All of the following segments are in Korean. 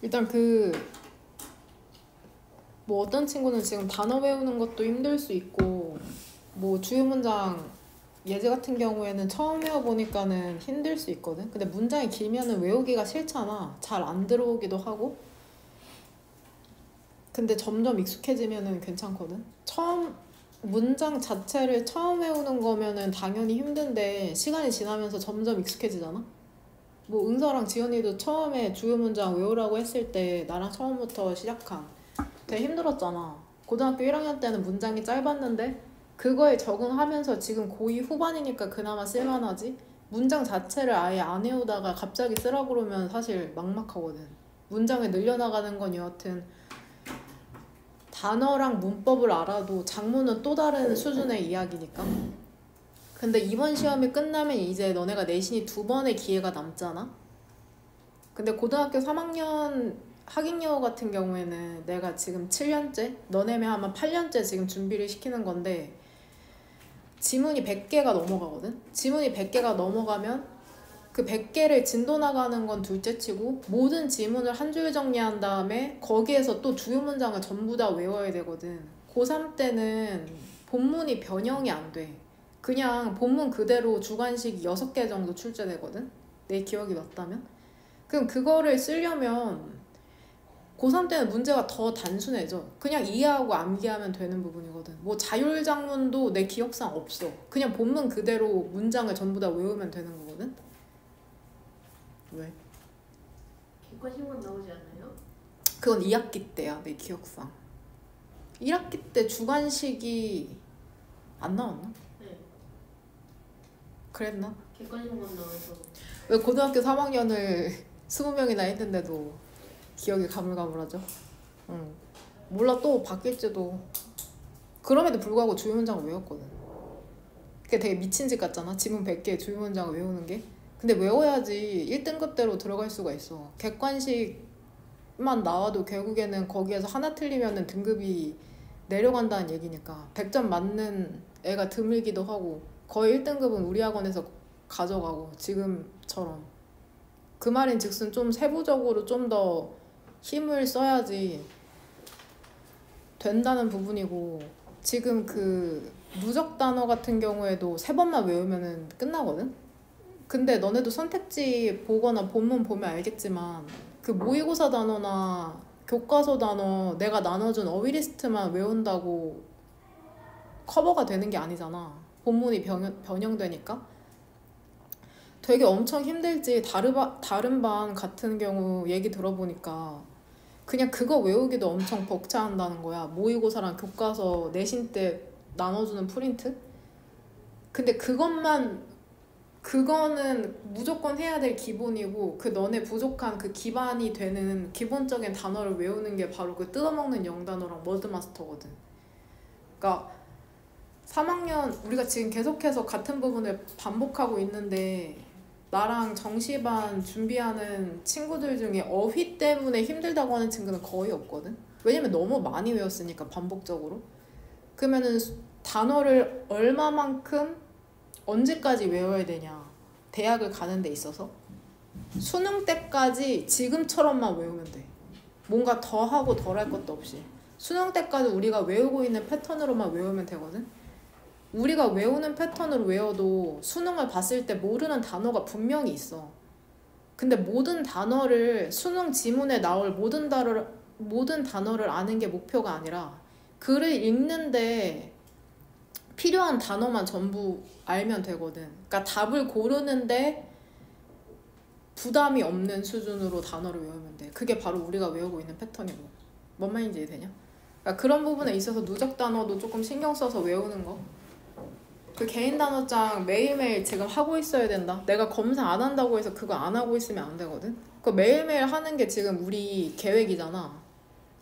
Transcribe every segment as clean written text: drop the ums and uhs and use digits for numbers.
일단 뭐 어떤 친구는 지금 단어 외우는 것도 힘들 수 있고, 뭐 주요 문장 예제 같은 경우에는 처음 외워보니까는 힘들 수 있거든. 근데 문장이 길면은 외우기가 싫잖아. 잘 안 들어오기도 하고. 근데 점점 익숙해지면은 괜찮거든. 문장 자체를 처음 외우는 거면은 당연히 힘든데 시간이 지나면서 점점 익숙해지잖아. 뭐 은서랑 지연이도 처음에 주요 문장 외우라고 했을 때 나랑 처음부터 시작한 되게 힘들었잖아. 고등학교 1학년 때는 문장이 짧았는데 그거에 적응하면서 지금 고2 후반이니까 그나마 쓸만하지. 문장 자체를 아예 안 외우다가 갑자기 쓰라고 그러면 사실 막막하거든. 문장을 늘려나가는 건 여하튼 단어랑 문법을 알아도 작문은 또 다른 수준의 이야기니까. 근데 이번 시험이 끝나면 이제 너네가 내신이 2번의 기회가 남잖아. 근데 고등학교 3학년 학인여우 같은 경우에는 내가 지금 7년째, 너네면 아마 8년째 지금 준비를 시키는 건데 지문이 100개가 넘어가거든. 지문이 100개가 넘어가면 그 100개를 진도 나가는 건 둘째치고 모든 지문을 한 줄 정리한 다음에 거기에서 또 주요 문장을 전부 다 외워야 되거든. 고3 때는 본문이 변형이 안 돼. 그냥 본문 그대로 주관식 6개 정도 출제되거든. 내 기억이 맞다면. 그럼 그거를 쓰려면 고3 때는 문제가 더 단순해져. 그냥 이해하고 암기하면 되는 부분이거든. 뭐 자율작문도 내 기억상 없어. 그냥 본문 그대로 문장을 전부 다 외우면 되는 거거든. 왜? 객관식만 나오지 않나요? 그건 2학기 때야, 내 기억상. 1학기 때 주관식이 안 나왔나? 네. 그랬나? 객관식만 나와서. 왜 고등학교 3학년을 20명이나 했는데도 기억이 가물가물하죠? 응. 몰라, 또 바뀔지도. 그럼에도 불구하고 주요 문장을 외웠거든. 그게 되게 미친 짓 같잖아. 지문 100개 주요 문장을 외우는 게. 근데 외워야지 1등급대로 들어갈 수가 있어. 객관식만 나와도 결국에는 거기에서 하나 틀리면은 등급이 내려간다는 얘기니까 100점 맞는 애가 드물기도 하고 거의 1등급은 우리 학원에서 가져가고 지금처럼. 그 말인즉슨 좀 세부적으로 좀 더 힘을 써야지 된다는 부분이고, 지금 그 누적 단어 같은 경우에도 3번만 외우면은 끝나거든? 근데 너네도 선택지 보거나 본문 보면 알겠지만 그 모의고사 단어나 교과서 단어 내가 나눠준 어휘리스트만 외운다고 커버가 되는 게 아니잖아. 본문이 변형되니까. 되게 엄청 힘들지. 다른 반 같은 경우 얘기 들어보니까 그냥 그거 외우기도 엄청 벅차한다는 거야. 모의고사랑 교과서 내신 때 나눠주는 프린트? 근데 그거는 무조건 해야 될 기본이고, 그 너네 부족한 그 기반이 되는 기본적인 단어를 외우는 게 바로 그 뜯어먹는 영단어랑 워드마스터거든. 그러니까 3학년 우리가 지금 계속해서 같은 부분을 반복하고 있는데 나랑 정시반 준비하는 친구들 중에 어휘 때문에 힘들다고 하는 친구는 거의 없거든. 왜냐면 너무 많이 외웠으니까 반복적으로. 그러면은 단어를 얼마만큼 언제까지 외워야 되냐. 대학을 가는 데 있어서 수능 때까지 지금처럼만 외우면 돼. 뭔가 더 하고 덜 할 것도 없이. 수능 때까지 우리가 외우고 있는 패턴으로만 외우면 되거든. 우리가 외우는 패턴으로 외워도 수능을 봤을 때 모르는 단어가 분명히 있어. 근데 모든 단어를 수능 지문에 나올 모든 단어를 아는 게 목표가 아니라 글을 읽는데 필요한 단어만 전부 알면 되거든. 그러니까 답을 고르는데 부담이 없는 수준으로 단어를 외우면 돼. 그게 바로 우리가 외우고 있는 패턴이고. 뭔 말인지 이해되냐? 그러니까 그런 부분에 있어서 누적 단어도 조금 신경 써서 외우는 거. 그 개인 단어장 매일매일 지금 하고 있어야 된다. 내가 검사 안 한다고 해서 그거 안 하고 있으면 안 되거든. 그 매일매일 하는 게 지금 우리 계획이잖아.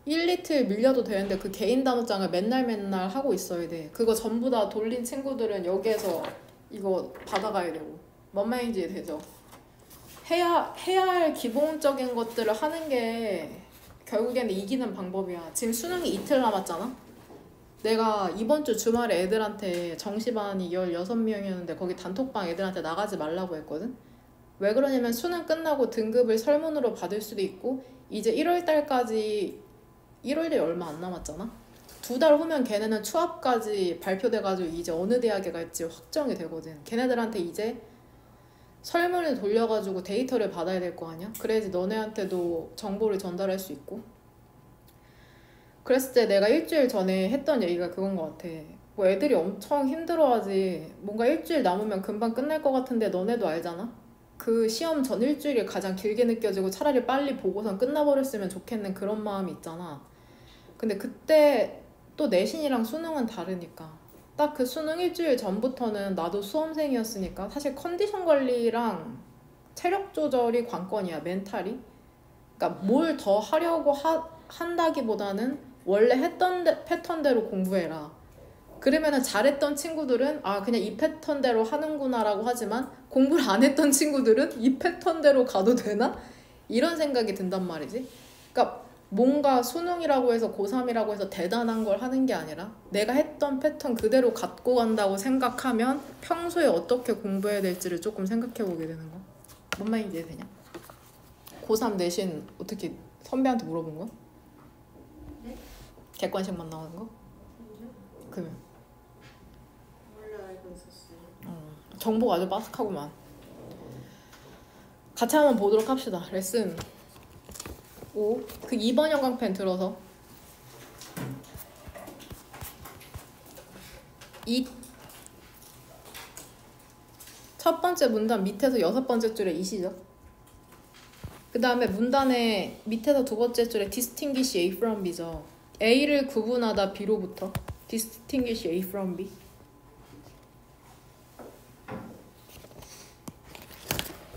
1리틀 밀려도 되는데 그 개인 단어장을 맨날 하고 있어야 돼. 그거 전부 다 돌린 친구들은 여기에서 이거 받아가야 되고. 뭔 말인지 되죠? 해야 할 기본적인 것들을 하는 게 결국에는 이기는 방법이야. 지금 수능이 이틀 남았잖아? 내가 이번 주 주말에 애들한테 정시반이 16명이었는데 거기 단톡방 애들한테 나가지 말라고 했거든? 왜 그러냐면 수능 끝나고 등급을 설문으로 받을 수도 있고 이제 1월 달까지 1월이 얼마 안 남았잖아. 2달 후면 걔네는 추합까지 발표돼가지고 이제 어느 대학에 갈지 확정이 되거든. 걔네들한테 이제 설문을 돌려가지고 데이터를 받아야 될 거 아니야? 그래야지 너네한테도 정보를 전달할 수 있고. 그랬을 때 내가 일주일 전에 했던 얘기가 그건 것 같아. 뭐 애들이 엄청 힘들어하지. 뭔가 일주일 남으면 금방 끝날 것 같은데 너네도 알잖아? 그 시험 전 일주일이 가장 길게 느껴지고 차라리 빨리 보고선 끝나버렸으면 좋겠는 그런 마음이 있잖아. 근데 그때 또 내신이랑 수능은 다르니까 딱 그 수능 일주일 전부터는 나도 수험생이었으니까 사실 컨디션 관리랑 체력 조절이 관건이야. 멘탈이. 그러니까 뭘 더 하려고 한다기보다는 원래 했던 패턴대로 공부해라. 그러면은 잘했던 친구들은 아 그냥 이 패턴대로 하는구나라고 하지만 공부를 안 했던 친구들은 이 패턴대로 가도 되나? 이런 생각이 든단 말이지. 그러니까 뭔가 수능이라고 해서 고3이라고 해서 대단한 걸 하는 게 아니라 내가 했던 패턴 그대로 갖고 간다고 생각하면 평소에 어떻게 공부해야 될지를 조금 생각해 보게 되는 거. 뭔 말인지 이해되냐? 고3 내신 어떻게 선배한테 물어본 거야? 네? 객관식만 나오는 거? 아니요. 그러면 원래 알고 있었어요. 정보가 아주 빠삭하구만. 같이 한번 보도록 합시다. 레슨 5. 그 2번 형광펜 들어서 이 첫 번째 문단 밑에서 6번째 줄에 이시죠. 그 다음에 문단의 밑에서 두 번째 줄에 distinguish A from B죠. A를 구분하다 B로부터 distinguish A from B.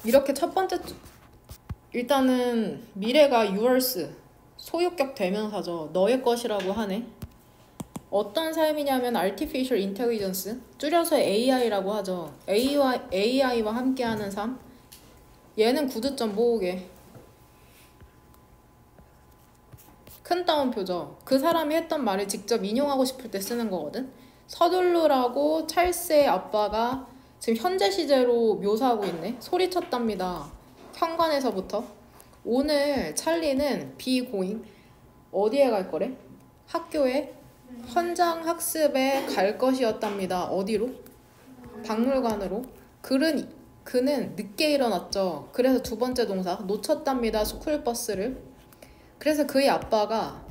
이렇게 첫 번째 일단은 미래가 yours 소유격 대명사죠. 너의 것이라고 하네. 어떤 삶이냐면 artificial intelligence 줄여서 AI라고 하죠. AI와 함께하는 삶. 얘는 구두점 모으게 큰 따옴표죠. 그 사람이 했던 말을 직접 인용하고 싶을 때 쓰는 거거든. 서둘러라고 찰스의 아빠가 지금 현재 시제로 묘사하고 있네. 소리쳤답니다. 현관에서부터. 오늘 찰리는 be going 어디에 갈 거래? 학교에 현장 학습에 갈 것이었답니다. 어디로? 박물관으로. 그는 늦게 일어났죠. 그래서 두 번째 동사 놓쳤답니다. 스쿨버스를. 그래서 그의 아빠가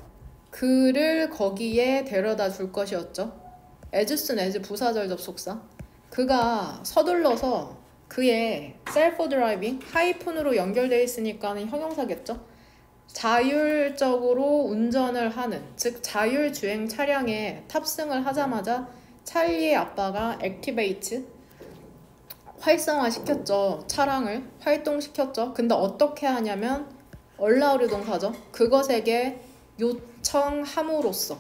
그를 거기에 데려다 줄 것이었죠. as 부사절 접속사. 그가 서둘러서 그의 셀프 드라이빙 하이픈으로 연결되어 있으니까는 형용사겠죠. 자율적으로 운전을 하는, 즉 자율주행 차량에 탑승을 하자마자 찰리의 아빠가 액티베이트 활성화시켰죠. 차량을 활동시켰죠. 근데 어떻게 하냐면 allow 동사죠. 그것에게 요청함으로써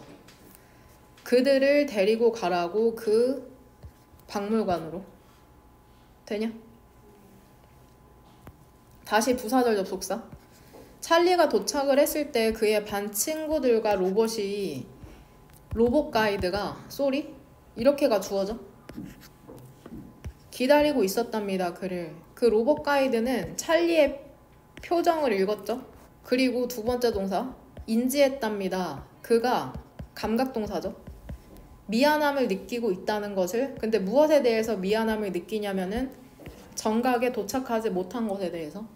그들을 데리고 가라고 그 박물관으로. 되냐? 다시 부사절 접속사. 찰리가 도착을 했을 때 그의 반 친구들과 로봇 가이드가 이렇게가 주어져. 기다리고 있었답니다. 그를. 그 로봇 가이드는 찰리의 표정을 읽었죠. 그리고 두 번째 동사 인지했답니다. 그가 감각동사죠. 미안함을 느끼고 있다는 것을. 근데 무엇에 대해서 미안함을 느끼냐면은 정각에 도착하지 못한 것에 대해서.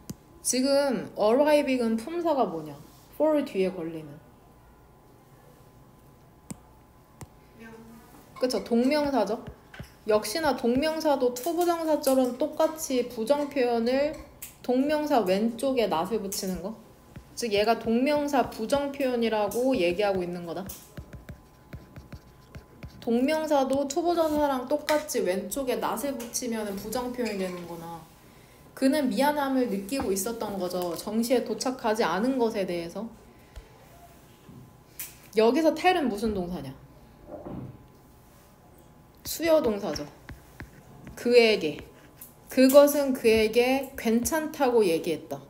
지금 arriving은 품사가 뭐냐? for 뒤에 걸리는. 그쵸? 동명사죠. 역시나 동명사도 투부정사처럼 똑같이 부정 표현을 동명사 왼쪽에 낫을 붙이는 거. 즉 얘가 동명사 부정 표현이라고 얘기하고 있는 거다. 동명사도 투부정사랑 똑같이 왼쪽에 낫을 붙이면 부정 표현이 되는 거나. 그는 미안함을 느끼고 있었던 거죠. 정시에 도착하지 않은 것에 대해서. 여기서 tell은 무슨 동사냐? 수요 동사죠. 그에게. 그것은 그에게 괜찮다고 얘기했다.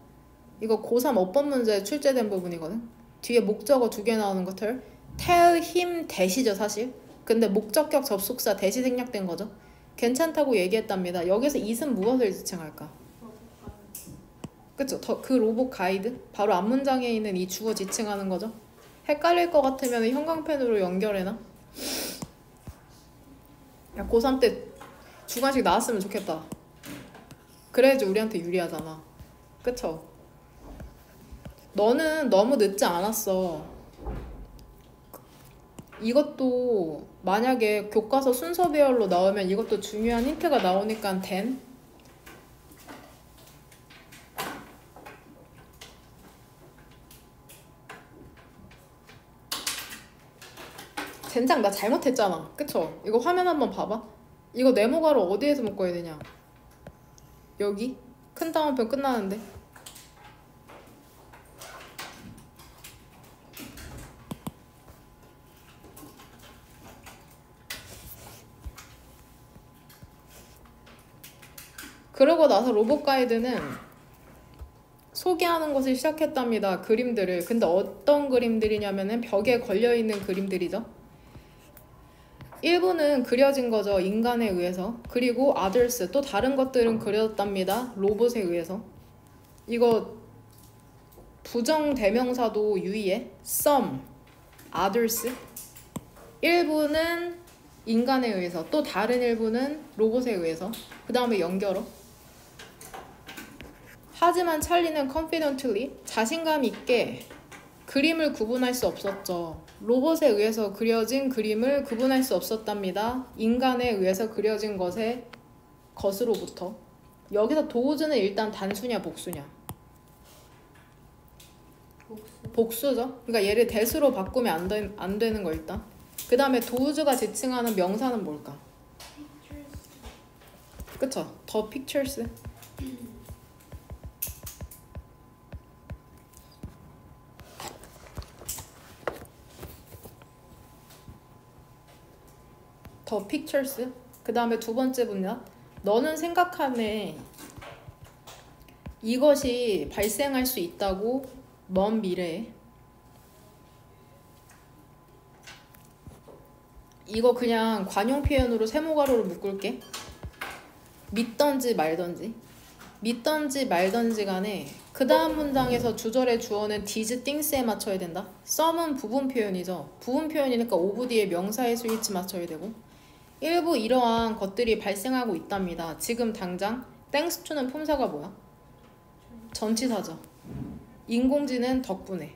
이거 고3 어법 문제에 출제된 부분이거든. 뒤에 목적어 2개 나오는 거 tell him 대시죠 사실. 근데 목적격 접속사 대시 생략된 거죠. 괜찮다고 얘기했답니다. 여기서 it은 무엇을 지칭할까? 그쵸? 그 로봇 가이드 바로 앞 문장에 있는 이 주어 지칭하는 거죠. 헷갈릴 것 같으면 형광펜으로 연결해놔. 야, 고3 때 주관식 나왔으면 좋겠다. 그래야지 우리한테 유리하잖아. 그쵸? 너는 너무 늦지 않았어. 이것도 만약에 교과서 순서 배열로 나오면 이것도 중요한 힌트가 나오니까 된. 젠장 나 잘못했잖아. 그쵸? 이거 화면 한번 봐봐. 이거 네모가로 어디에서 묶어야 되냐? 여기? 큰 따옴표 끝나는데. 그러고 나서 로봇 가이드는 소개하는 것을 시작했답니다. 그림들을. 근데 어떤 그림들이냐면은 벽에 걸려있는 그림들이죠. 일부는 그려진 거죠. 인간에 의해서. 그리고 others, 또 다른 것들은 그려졌답니다. 로봇에 의해서. 이거 부정대명사도 유의해. some, others. 일부는 인간에 의해서, 또 다른 일부는 로봇에 의해서. 그 다음에 연결어. 하지만 찰리는 confidently, 자신감 있게 그림을 구분할 수 없었죠. 로봇에 의해서 그려진 그림을 구분할 수 없었답니다. 인간에 의해서 그려진 것으로부터. 여기서 도우즈는 일단 단수냐 복수냐? 복수죠. 그러니까 얘를 대수로 바꾸면 안 되는 거 일단. 그 다음에 도우즈가 지칭하는 명사는 뭘까? 그쵸? The pictures. The pictures. 그 다음에 두 번째 분야. 너는 생각하네. 이것이 발생할 수 있다고 먼 미래에. 이거 그냥 관용 표현으로 세모가로로 묶을게. 믿던지 말던지. 믿던지 말던지 간에 그 다음 문장에서 주절의 주어는 these things에 맞춰야 된다. some은 부분 표현이죠. 부분 표현이니까 of 뒤에 명사의 스위치 맞춰야 되고. 일부 이러한 것들이 발생하고 있답니다. 지금 당장. thanks to는 품사가 뭐야? 전치사죠. 인공지능 덕분에.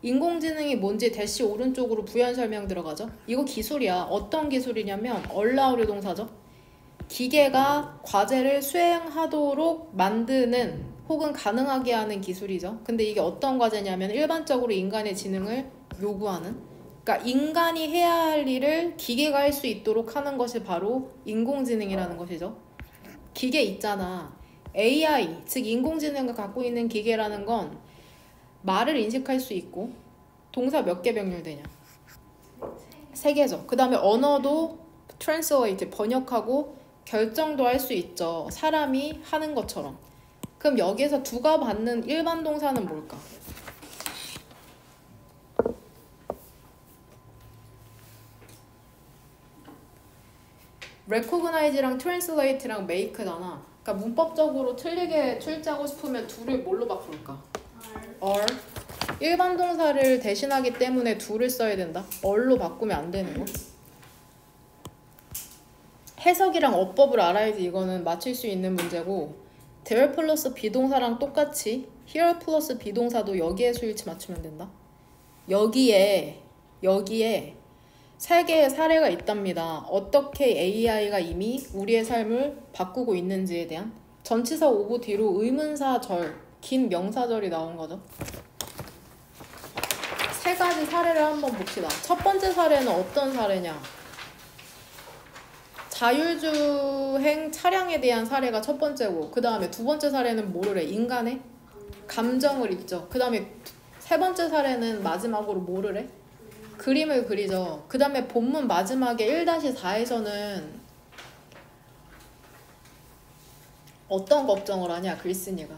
인공지능이 뭔지 대시 오른쪽으로 부연 설명 들어가죠. 이거 기술이야. 어떤 기술이냐면 allow를 동사죠. 기계가 과제를 수행하도록 만드는 혹은 가능하게 하는 기술이죠. 근데 이게 어떤 과제냐면 일반적으로 인간의 지능을 요구하는, 그러니까 인간이 해야 할 일을 기계가 할 수 있도록 하는 것이 바로 인공지능이라는 것이죠. 기계 있잖아. AI, 즉 인공지능을 갖고 있는 기계라는 건 말을 인식할 수 있고 동사 몇 개 병렬되냐? 3개죠. 그 다음에 언어도 translate, 번역하고 결정도 할 수 있죠. 사람이 하는 것처럼. 그럼 여기에서 두가 받는 일반 동사는 뭘까? recognize랑 translate랑 make잖아. 그러니까 문법적으로 틀리게 출제하고 싶으면 둘을 뭘로 바꿀까? are. 일반 동사를 대신하기 때문에 둘을 써야 된다. or로 바꾸면 안 되는 거. 해석이랑 어법을 알아야지 이거는 맞출 수 있는 문제고, there 플러스 비동사랑 똑같이 here 플러스 비동사도 여기에 수일치 맞추면 된다. 여기에 3개의 사례가 있답니다. 어떻게 AI가 이미 우리의 삶을 바꾸고 있는지에 대한. 전치사 오브 뒤로 의문사절, 긴 명사절이 나온 거죠. 3가지 사례를 한번 봅시다. 첫 번째 사례는 어떤 사례냐? 자율주행 차량에 대한 사례가 첫 번째고, 그 다음에 두 번째 사례는 뭐를 해? 인간의 감정을 읽죠. 그 다음에 세 번째 사례는 마지막으로 뭐를 해? 그림을 그리죠. 그 다음에 본문 마지막에 1-4에서는 어떤 걱정을 하냐? 글쓴이가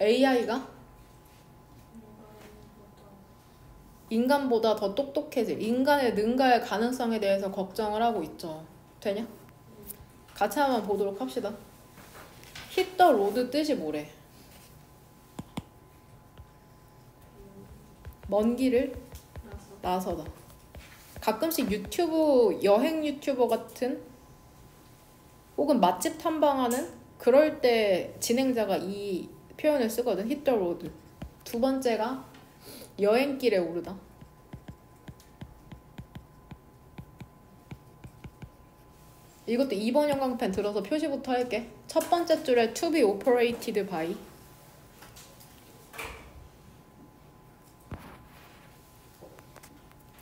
AI가 인간보다 더 똑똑해질, 인간의 능가할 가능성에 대해서 걱정을 하고 있죠. 되냐? 같이 한번 보도록 합시다. hit the road 뜻이 뭐래? 먼 길을 나서다. 가끔씩 유튜브 여행 유튜버 같은 혹은 맛집 탐방하는 그럴 때 진행자가 이 표현을 쓰거든. hit the road. 두 번째가 여행길에 오르다. 이것도 2번 형광펜 들어서 표시부터 할게. 첫 번째 줄에 to be operated by.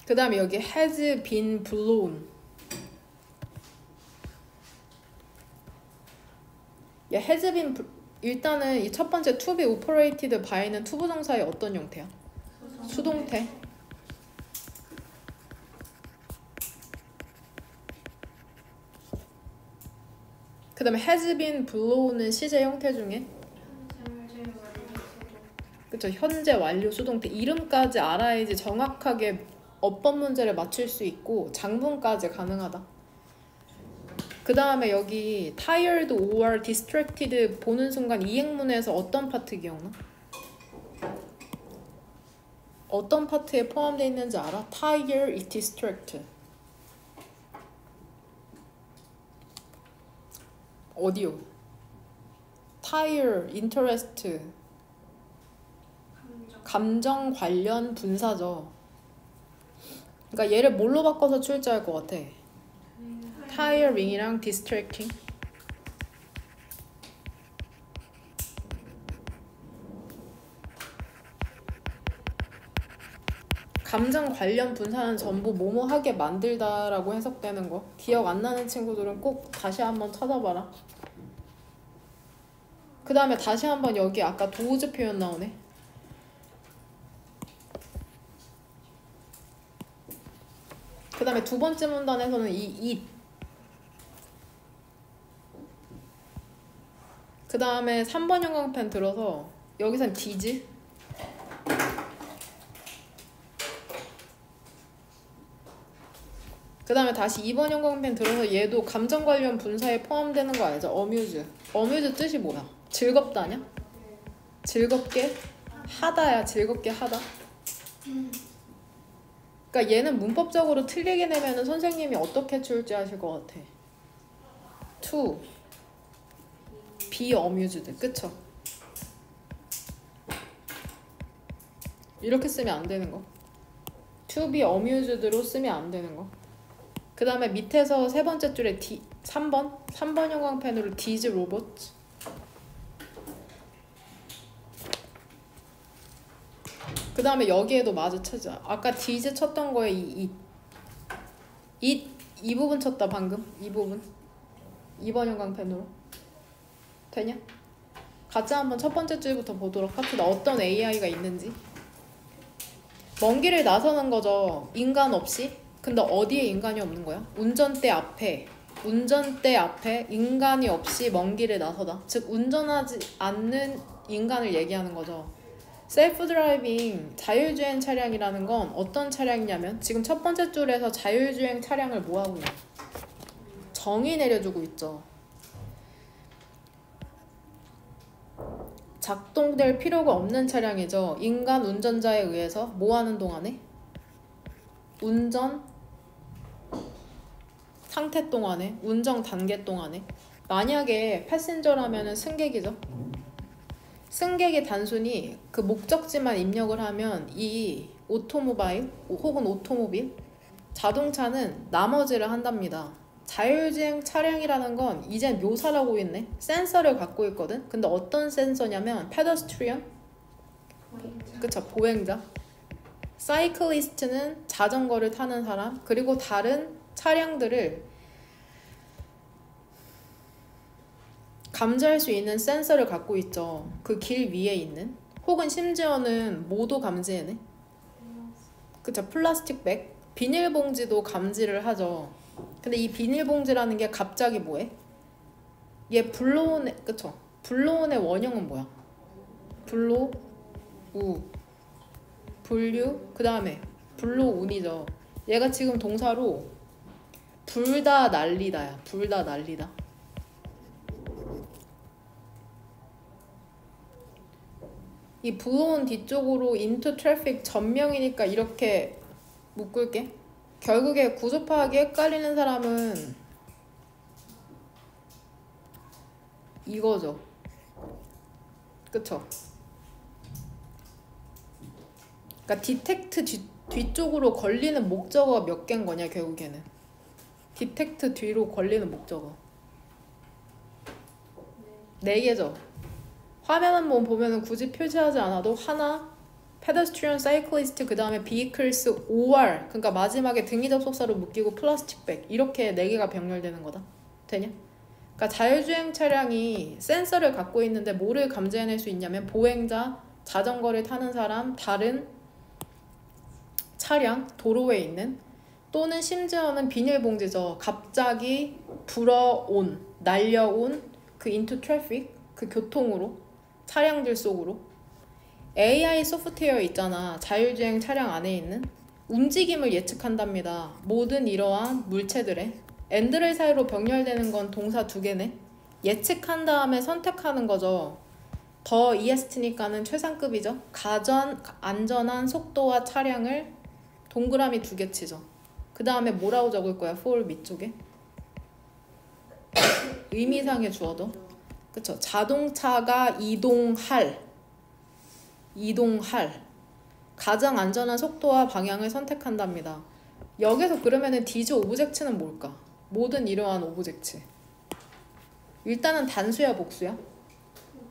그 다음에 여기 has been blown. has been 일단은 이 첫 번째 to be operated by는 투부정사의 어떤 형태야? 수동태. 그 다음에 has been blown은 시제 형태 중에 그쵸, 현재 완료 수동태. 이름까지 알아야지 정확하게 어법 문제를 맞출 수 있고 장문까지 가능하다. 그 다음에 여기 tired or distracted 보는 순간 이행문에서 어떤 파트 기억나? 어떤 파트에 포함되어 있는지 알아? tired, distract. 어디요? tired, interest. 감정 관련 분사죠. 그러니까 얘를 뭘로 바꿔서 출제할 것 같아? tiring이랑 distracting. 감정 관련 분사는 전부 뭐뭐하게 만들다라고 해석되는 거. 기억 안 나는 친구들은 꼭 다시 한번 찾아봐라. 그 다음에 다시 한번 여기 아까 도우즈 표현 나오네. 그 다음에 두 번째 문단에서는 이 it. 그 다음에 3번 형광펜 들어서 여기선 did. 그 다음에 다시 2번 형광펜 들어서 얘도 감정 관련 분사에 포함되는 거 알죠? amuse. amuse 뜻이 뭐야? 즐겁다냐? 즐겁게 하다야. 즐겁게 하다. 그러니까 얘는 문법적으로 틀리게 내면은 선생님이 어떻게 출제하실 것 같아? to be amused. 그쵸? 이렇게 쓰면 안 되는 거. to be amused로 쓰면 안 되는 거. 그 다음에 밑에서 세 번째 줄에 3번 형광펜으로 these robots. 그 다음에 여기에도 마주치자. 아까 these 쳤던 거에 이 부분 쳤다 방금. 이 부분 2번 형광펜으로 되냐? 같이 한번 첫 번째 줄부터 보도록 합시다. 어떤 AI가 있는지. 먼 길을 나서는 거죠. 인간 없이. 근데 어디에 인간이 없는 거야? 운전대 앞에 인간이 없이 먼 길을 나서다. 즉 운전하지 않는 인간을 얘기하는 거죠. 셀프 드라이빙 자율주행 차량이라는 건 어떤 차량이냐면 지금 첫 번째 줄에서 자율주행 차량을 뭐하고 있냐? 정의 내려주고 있죠. 작동될 필요가 없는 차량이죠. 인간 운전자에 의해서 뭐 하는 동안에? 운전 상태 동안에, 운전 단계 동안에. 만약에 패신저라면은 승객이죠. 승객이 단순히 그 목적지만 입력을 하면 이 오토모바일 혹은 오토모빌 자동차는 나머지를 한답니다. 자율주행 차량이라는 건 이제 묘사를 하고 있네. 센서를 갖고 있거든. 근데 어떤 센서냐면 페더스트리언, 그쵸, 보행자. 사이클리스트는 자전거를 타는 사람. 그리고 다른 차량들을 감지할 수 있는 센서를 갖고 있죠. 그 길 위에 있는. 혹은 심지어는 뭐도 감지해내. 그쵸, 플라스틱 백, 비닐봉지도 감지를 하죠. 근데 이 비닐봉지라는 게 갑자기 뭐해? 얘 블로온의, 그쵸? 블로온의 원형은 뭐야? 블로, 우, 분류, 그 다음에 블로운이죠. 얘가 지금 동사로 불다 날리다야. 불다 날리다. 이 블로운 뒤쪽으로 into traffic 전명이니까 이렇게 묶을게. 결국에 구조 파악이 헷갈리는 사람은 이거죠. 그쵸? 그러니까 디텍트 뒤쪽으로 걸리는 목적어가 몇 개인 거냐 결국에는. 디텍트 뒤로 걸리는 목적어 4개죠. 화면 한번 보면은 굳이 표시하지 않아도 하나, pedestrian, cyclist, 그 다음에 vehicles, or 그러니까 마지막에 등이 접속사로 묶이고 플라스틱 백 이렇게 4개가 병렬되는 거다. 되냐? 그러니까 자율주행 차량이 센서를 갖고 있는데 뭐를 감지해낼 수 있냐면 보행자, 자전거를 타는 사람, 다른 차량, 도로에 있는 또는 심지어는 비닐봉지죠. 갑자기 불어온, 날려온 그 into traffic, 그 교통으로 차량들 속으로 AI 소프트웨어 있잖아. 자율주행 차량 안에 있는 움직임을 예측한답니다. 모든 이러한 물체들의 and를 사이로 병렬되는 건 동사 2개네. 예측한 다음에 선택하는 거죠. 더 EST니까는 최상급이죠. 가전 안전한 속도와 차량을 동그라미 2개 치죠. 그 다음에 뭐라고 적을 거야? for 밑쪽에 의미상의 주어도 그쵸? 자동차가 이동할 가장 안전한 속도와 방향을 선택한답니다. 여기서 그러면은 디즈 오브젝트는 뭘까? 모든 이러한 오브젝트. 일단은 단수야 복수야?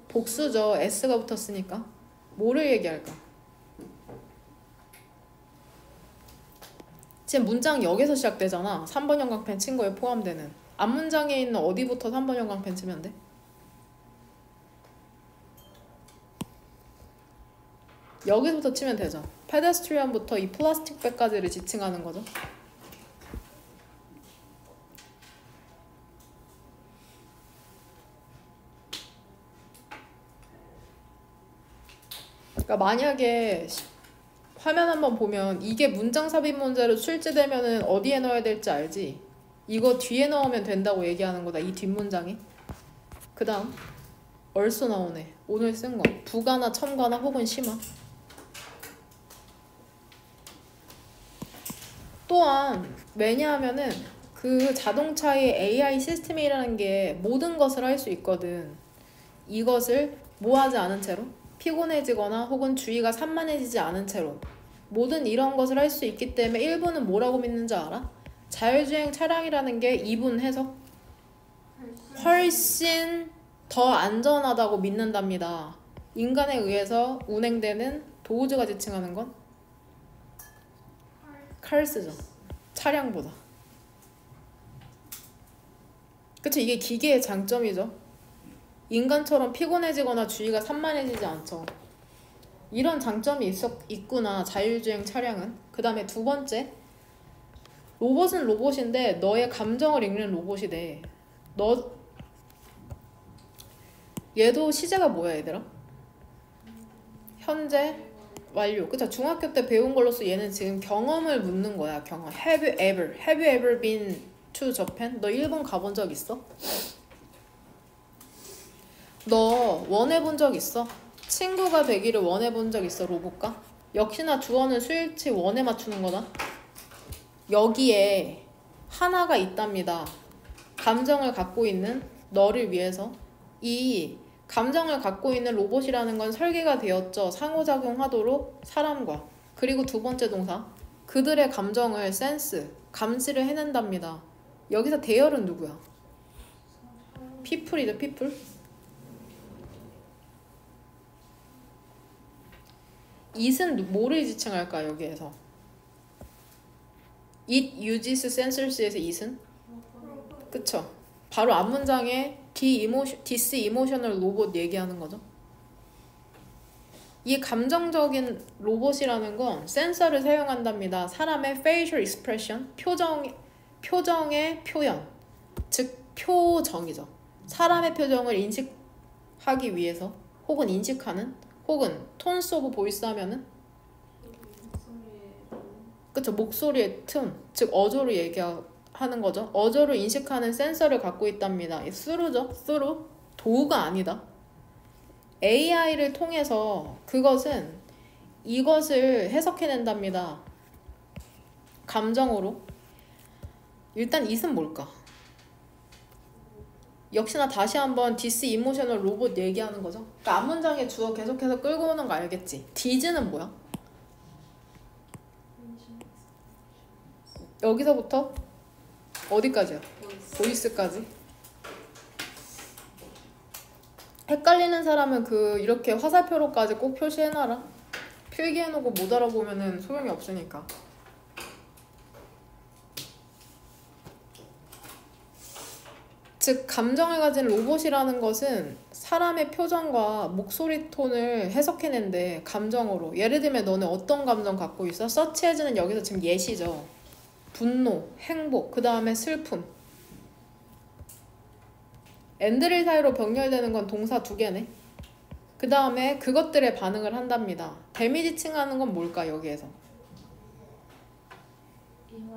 복수죠. S가 붙었으니까. 뭐를 얘기할까? 지금 문장 여기서 시작되잖아. 3번 형광펜 친 거에 포함되는. 앞문장에 있는 어디부터 3번 형광펜 치면 돼? 여기서부터 치면 되죠. 페데스트리언부터 이 플라스틱 백까지를 지칭하는 거죠. 그러니까 만약에 화면 한번 보면 이게 문장 삽입 문제로 출제되면은 어디에 넣어야 될지 알지? 이거 뒤에 넣으면 된다고 얘기하는 거다. 이 뒷문장에. 그 다음 얼쏘 나오네. 오늘 쓴 거. 부가나 첨가나 혹은 심화. 또한 왜냐하면은 그 자동차의 AI 시스템이라는 게 모든 것을 할 수 있거든. 이것을 뭐 하지 않은 채로 피곤해지거나 혹은 주의가 산만해지지 않은 채로 모든 이런 것을 할 수 있기 때문에 1번은 뭐라고 믿는지 알아? 자율주행 차량이라는 게 2분 해석 훨씬 더 안전하다고 믿는답니다. 인간에 의해서 운행되는 도우즈가 지칭하는 건 카르스죠. 차량보다. 그쵸? 이게 기계의 장점이죠. 인간처럼 피곤해지거나 주의가 산만해지지 않죠. 이런 장점이 있구나. 자율주행 차량은. 그 다음에 2번째 로봇은 로봇인데 너의 감정을 읽는 로봇이 돼. 얘도 시제가 뭐야 얘들아? 현재 완료. 그쵸? 중학교 때 배운 걸로써 얘는 지금 경험을 묻는 거야. 경험. Have you ever been to Japan? 너 일본 가본 적 있어? 너 원해본 적 있어? 친구가 되기를 원해본 적 있어? 로봇과? 역시나 주어는 수일치 원에 맞추는 거다. 여기에 하나가 있답니다. 감정을 갖고 있는 너를 위해서. 이 감정을 갖고 있는 로봇이라는 건 설계가 되었죠. 상호작용하도록 사람과. 그리고 2번째 동사. 그들의 감정을 센스, 감지를 해낸답니다. 여기서 대열은 누구야? people이죠, people. it은 뭐를 지칭할까 여기에서? it uses sensors에서 it은? 그쵸? 바로 앞문장에 disemotional robot 얘기하는 거죠. 이 감정적인 로봇이라는 건 센서를 사용한답니다. 사람의 facial expression, 표정의 표현, 즉 표정이죠. 사람의 표정을 인식하기 위해서 혹은 인식하는 혹은 톤스 오브 보이스 하면은 그쵸, 목소리의 톤, 즉 어조로 얘기하는 거죠. 어조로 인식하는 센서를 갖고 있답니다. through죠. through. 도구가 아니다. AI를 통해서 그것은 이것을 해석해낸답니다. 감정으로. 일단 it은 뭘까? 역시나 다시 한번 디스 이모셔널 로봇 얘기하는 거죠. 그러니까 앞문장에 주어 계속해서 끌고 오는 거 알겠지? 디즈는 뭐야? 여기서부터 어디까지야? 보이스까지. 헷갈리는 사람은 그 이렇게 화살표로까지 꼭 표시해놔라. 필기해놓고 못 알아보면은 소용이 없으니까. 즉 감정을 가진 로봇이라는 것은 사람의 표정과 목소리 톤을 해석해낸대. 감정으로. 예를 들면 너는 어떤 감정 갖고 있어? 서치해즈는 여기서 지금 예시죠. 분노, 행복, 그 다음에 슬픔. 엔드릴 사이로 병렬되는 건 동사 2개네. 그 다음에 그것들에 반응을 한답니다. 데미지 칭하는 건 뭘까 여기에서?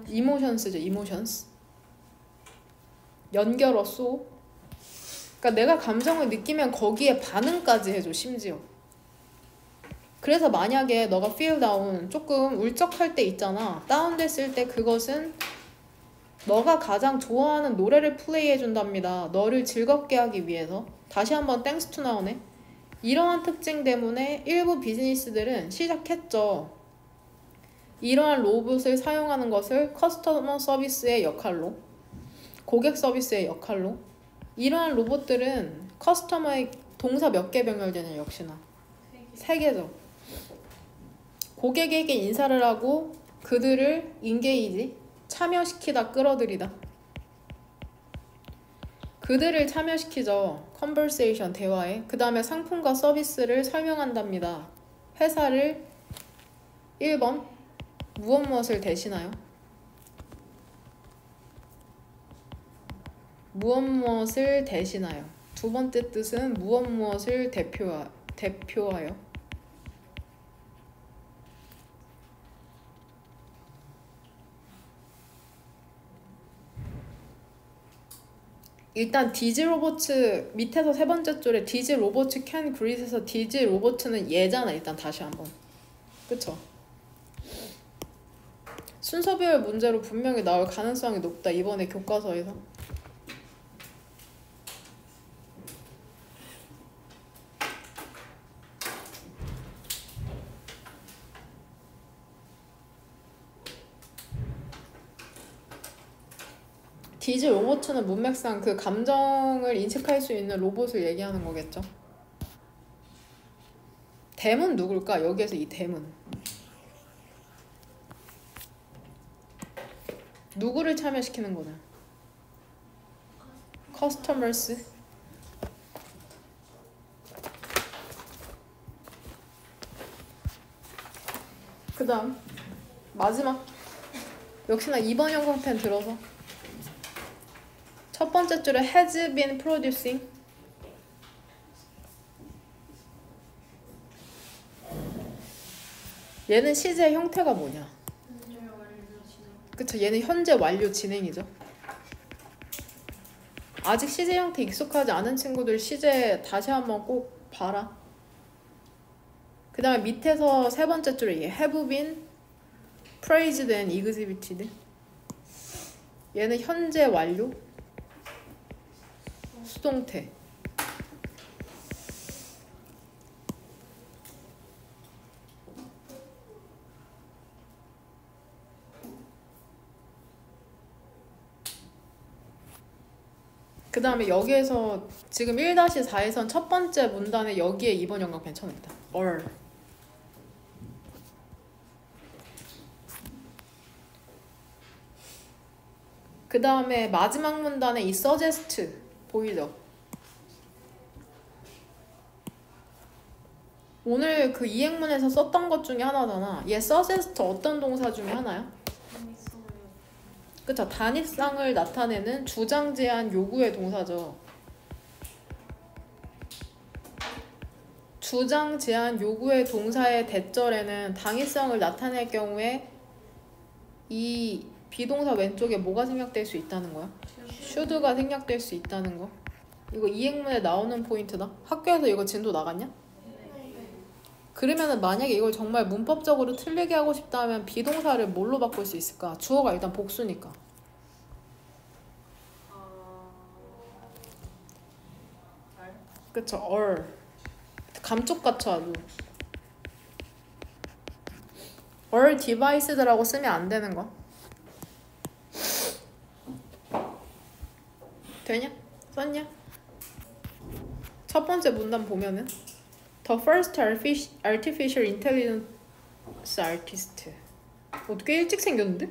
이모션스죠. 이모션스. 연결어쏘. 그러니까 내가 감정을 느끼면 거기에 반응까지 해줘. 심지어. 그래서 만약에 너가 feel down 조금 울적할 때 있잖아. 다운됐을 때 그것은 너가 가장 좋아하는 노래를 플레이해 준답니다. 너를 즐겁게 하기 위해서. 다시 한번 땡스 투 나오네. 이러한 특징 때문에 일부 비즈니스들은 시작했죠. 이러한 로봇을 사용하는 것을 커스터머 서비스의 역할로, 고객 서비스의 역할로. 이러한 로봇들은 커스터머의 동사 몇 개 병렬되냐 역시나 3개죠. 고객에게 인사를 하고 그들을 인게이지, 참여시키다, 끌어들이다. 그들을 참여시키죠. 컨버세이션, 대화에. 그 다음에 상품과 서비스를 설명한답니다. 회사를 1번 무엇을 대신하여? 무엇을 대신하여. 2번째 뜻은 무엇을 대표하여. 일단 디즈 로보츠 밑에서 3번째 줄에 디즈 로보츠 캔 그릿에서 디즈 로보츠는 얘잖아. 일단 다시 한번. 그쵸? 순서별 문제로 분명히 나올 가능성이 높다. 이번에 교과서에서. 디즈 로보츠는 문맥상 그 감정을 인식할 수 있는 로봇을 얘기하는 거겠죠. 댐은 누굴까? 여기에서 이 댐은 누구를 참여시키는 거냐? 커스터머스. 그 다음 마지막 역시나 2번 형광펜 들어서 첫 번째 줄에 has been producing. 얘는 시제의 형태가 뭐냐? 그쵸, 얘는 현재 완료 진행이죠. 아직 시제 형태 익숙하지 않은 친구들 시제 다시 한번 꼭 봐라. 그 다음에 밑에서 3번째 줄에 얘 have been praised and exhibited. 얘는 현재 완료 수동태. 그 다음에 여기에서 지금 1-4에선 첫 번째 문단에 여기에 2번 형광펜 쳐냈다. or. 그 다음에 마지막 문단에 이 suggest 보이죠? 오늘 그 이행문에서 썼던 것 중에 하나잖아. 얘 suggest 어떤 동사 중에 하나야? 그쵸? 단위쌍을 나타내는 주장, 제안, 요구의 동사죠. 주장, 제안, 요구의 동사의 대절에는 당위성을 나타낼 경우에 이 비동사 왼쪽에 뭐가 생략될 수 있다는 거야? should가 생략될 수 있다는 거. 이거 이행문에 나오는 포인트다. 학교에서 이거 진도 나갔냐? 그러면은 만약에 이걸 정말 문법적으로 틀리게 하고 싶다면 비동사를 뭘로 바꿀 수 있을까? 주어가 일단 복수니까. 그쵸, all. 감쪽같죠 아주. all devices라고 쓰면 안 되는 거. 되냐? 썼냐? 첫 번째 문단 보면은 The first artificial intelligence artist. 어떻게 일찍 생겼는데?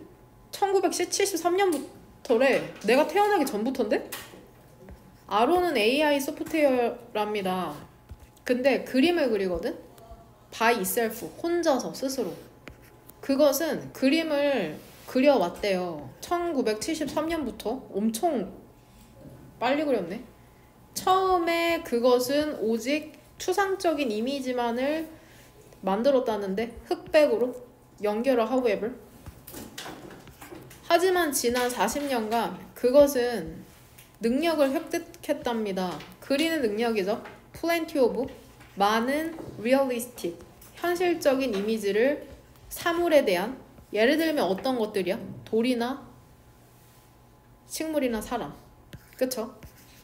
1973년부터래. 내가 태어나기 전부터인데? 아론은 AI 소프트웨어랍니다. 근데 그림을 그리거든? by itself, 혼자서 스스로. 그것은 그림을 그려왔대요. 1973년부터. 엄청 빨리 그렸네. 처음에 그것은 오직 추상적인 이미지만을 만들었다는데 흑백으로 연결을 however. 하지만 지난 40년간 그것은 능력을 획득했답니다. 그리는 능력이죠. plenty of, 많은 realistic, 현실적인 이미지를 사물에 대한, 예를 들면 어떤 것들이야? 돌이나 식물이나 사람. 그쵸?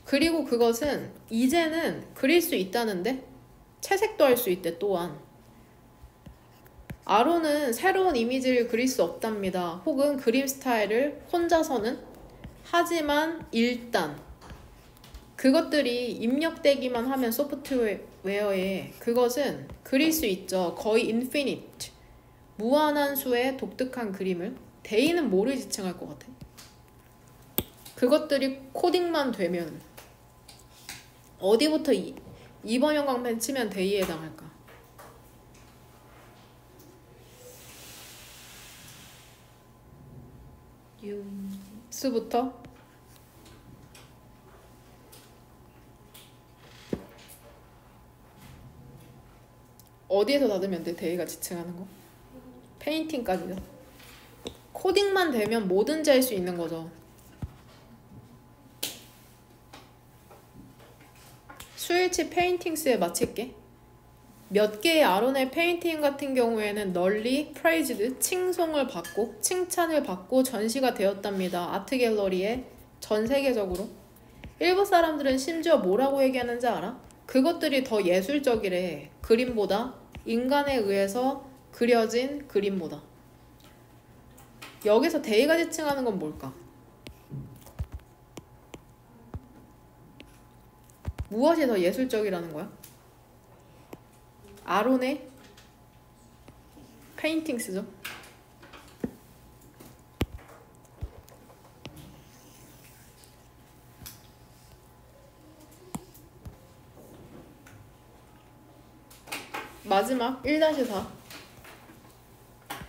그리고 그것은 이제는 그릴 수 있다는데 채색도 할 수 있대. 또한 아론은 새로운 이미지를 그릴 수 없답니다. 혹은 그림 스타일을 혼자서는. 하지만 일단 그것들이 입력되기만 하면 소프트웨어에 그것은 그릴 수 있죠. 거의 infinite, 무한한 수의 독특한 그림을. 대의는 뭐를 지칭할 것 같아? 그것들이 코딩만 되면 어디부터 2번 형광펜 치면 대의에 해당할까? 수부터 어디에서 닫으면 돼? 대의가 지칭하는 거? 페인팅까지요. 코딩만 되면 뭐든지 할 수 있는 거죠. 수일치 페인팅스에 마칠게. 몇 개의 아론의 페인팅 같은 경우에는 널리 praised, 칭송을 받고 칭찬을 받고 전시가 되었답니다. 아트 갤러리에 전 세계적으로. 일부 사람들은 심지어 뭐라고 얘기하는지 알아? 그것들이 더 예술적이래. 그림보다. 인간에 의해서 그려진 그림보다. 여기서 대의가 지칭하는 건 뭘까? 무엇이 더 예술적이라는 거야? 아론의 페인팅스죠. 마지막 1-4.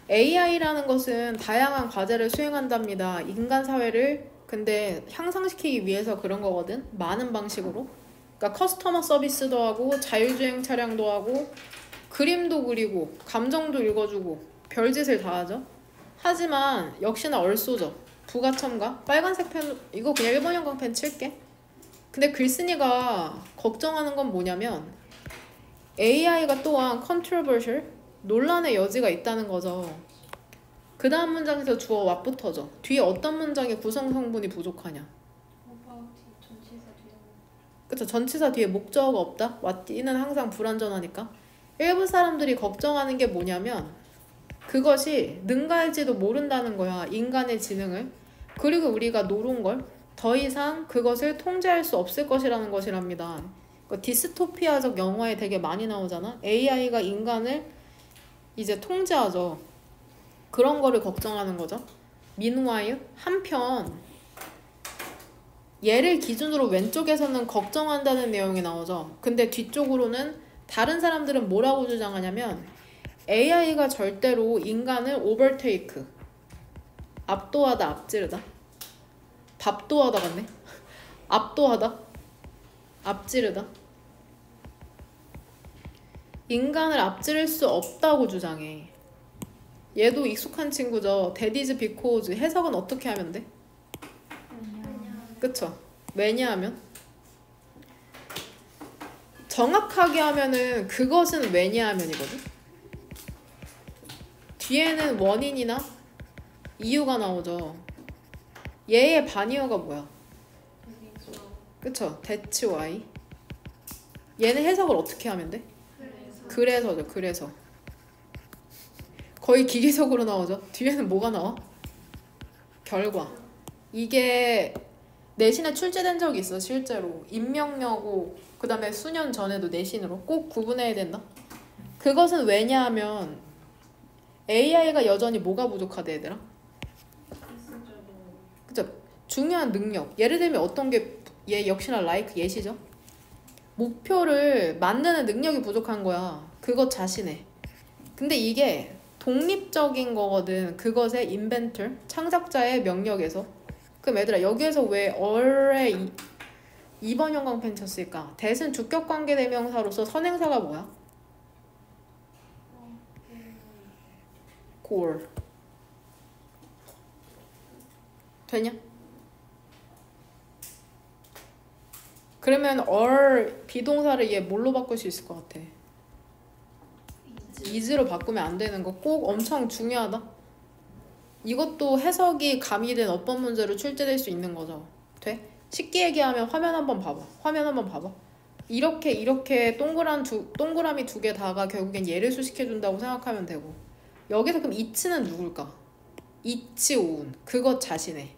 AI라는 것은 다양한 과제를 수행한답니다. 인간 사회를 근데 향상시키기 위해서 그런 거거든. 많은 방식으로. 그러니까 커스터머 서비스도 하고 자율주행 차량도 하고 그림도 그리고 감정도 읽어주고 별짓을 다 하죠. 하지만 역시나 얼쏘죠. 부가첨가. 빨간색 펜, 이거 그냥 1번 형광펜 칠게. 근데 글쓴이가 걱정하는 건 뭐냐면 AI가 또한 controversial, 논란의 여지가 있다는 거죠. 그 다음 문장에서 주어 what부터죠. 뒤에 어떤 문장의 구성 성분이 부족하냐. 그쵸, 전치사 뒤에 목적어가 없다. what는 항상 불완전하니까. 일부 사람들이 걱정하는 게 뭐냐면 그것이 능가할지도 모른다는 거야. 인간의 지능을. 그리고 우리가 노린 걸 더 이상 그것을 통제할 수 없을 것이라는 것이랍니다. 디스토피아적 영화에 되게 많이 나오잖아. AI가 인간을 이제 통제하죠. 그런 거를 걱정하는 거죠. Meanwhile, 한편 얘를 기준으로 왼쪽에서는 걱정한다는 내용이 나오죠. 근데 뒤쪽으로는 다른 사람들은 뭐라고 주장하냐면 AI가 절대로 인간을 overtake, 압도하다, 앞지르다. 밥도하다 같네. 압도하다, 앞지르다. 인간을 앞지를 수 없다고 주장해. 얘도 익숙한 친구죠. That is because. 해석은 어떻게 하면 돼? 그쵸? 왜냐하면 정확하게 하면은 그것은 왜냐하면이거든. 뒤에는 원인이나 이유가 나오죠. 얘의 반이어가 뭐야? 그쵸? That's why. 얘는 해석을 어떻게 하면 돼? 그래서죠. 그래서 거의 기계적으로 나오죠. 뒤에는 뭐가 나와? 결과. 이게 내신에 출제된 적이 있어. 실제로 임명여고 그 다음에 수년 전에도 내신으로 꼭 구분해야 된다. 그것은 왜냐하면 AI가 여전히 뭐가 부족하대 얘들아? 그쵸? 중요한 능력. 예를 들면 어떤 게 얘 역시나 예시죠. 목표를 만드는 능력이 부족한 거야. 그것 자신에. 근데 이게 독립적인 거거든. 그것의 인벤터, 창작자의 명령에서. 그럼 얘들아 여기에서 왜 얼의 2번 형광펜 쳤을까? that은 주격관계 대명사로서 선행사가 뭐야? core. 되냐? 그러면 얼 비동사를 얘 뭘로 바꿀 수 있을 것 같아? is로 바꾸면 안 되는 거 꼭 엄청 중요하다. 이것도 해석이 가미된 어법 문제로 출제될 수 있는 거죠. 돼? 쉽게 얘기하면 화면 한번 봐봐. 화면 한번 봐봐. 이렇게 동그라미 두 개 다가 결국엔 얘를 수식해준다고 생각하면 되고, 여기서 그럼 it는 누굴까? it 오운 그것 자신의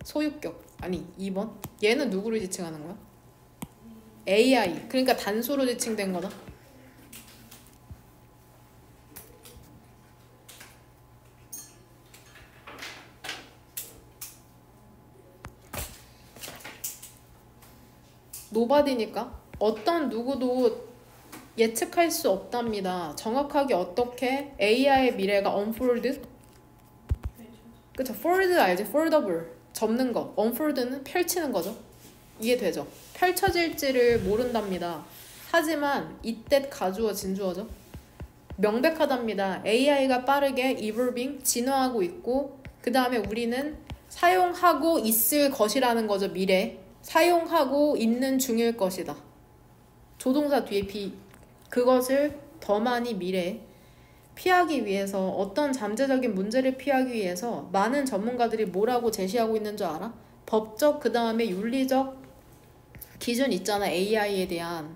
소유격. 아니 2번 얘는 누구를 지칭하는 거야? AI. 그러니까 단수로 지칭된 거다. 노바디니까 어떤 누구도 예측할 수 없답니다. 정확하게 어떻게 AI의 미래가 unfold? 그쵸? fold 알지? foldable. 접는 거. unfold는 펼치는 거죠. 이해되죠? 펼쳐질지를 모른답니다. 하지만 이때 가주어 진주어죠. 명백하답니다. AI가 빠르게 evolving, 진화하고 있고, 그 다음에 우리는 사용하고 있을 것이라는 거죠. 미래. 사용하고 있는 중일 것이다. 조동사 뒤에 그것을 더 많이 미래에 피하기 위해서, 어떤 잠재적인 문제를 피하기 위해서 많은 전문가들이 뭐라고 제시하고 있는 줄 알아? 법적 그 다음에 윤리적 기준 있잖아. AI에 대한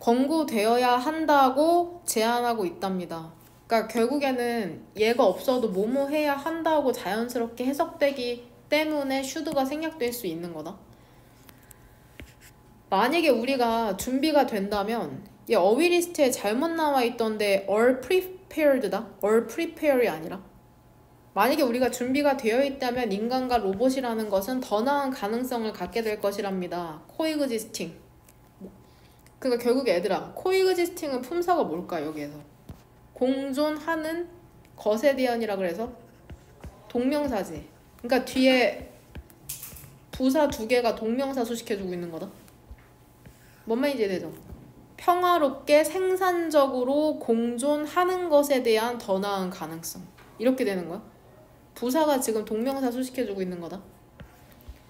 권고되어야 한다고 제안하고 있답니다. 그러니까 결국에는 얘가 없어도 뭐뭐 해야 한다고 자연스럽게 해석되기 때문에 should가 생략될 수 있는 거다. 만약에 우리가 준비가 된다면 얘 어휘 리스트에 잘못 나와 있던데 all prepared다. all prepared이 아니라, 만약에 우리가 준비가 되어 있다면 인간과 로봇이라는 것은 더 나은 가능성을 갖게 될 것이랍니다. coexisting. 그러니까 결국 얘들아, coexisting은 품사가 뭘까? 여기에서 공존하는 것에 대한이라 그래서 동명사지. 그러니까 뒤에 부사 두 개가 동명사 수식해주고 있는 거다. 뭔 말인지 이해되죠? 평화롭게 생산적으로 공존하는 것에 대한 더 나은 가능성. 이렇게 되는 거야. 부사가 지금 동명사 수식해주고 있는 거다.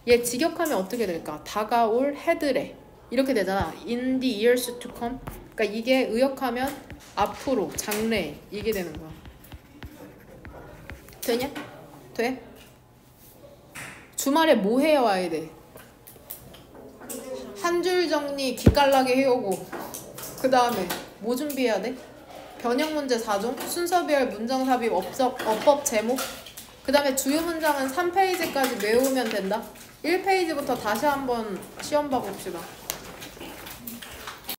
얘 직역하면 어떻게 될까? 다가올 해들에. 이렇게 되잖아. In the years to come. 그러니까 이게 의역하면 앞으로, 장래. 이게 되는 거야. 되냐? 돼? 주말에 뭐 해야 와야 돼? 한 줄 정리 기깔나게 해오고, 그 다음에 뭐 준비해야 돼? 변형 문제 4종, 순서별 문장 삽입, 어법 제목, 그 다음에 주요 문장은 3페이지까지 외우면 된다. 1페이지부터 다시 한번 시험 봐봅시다.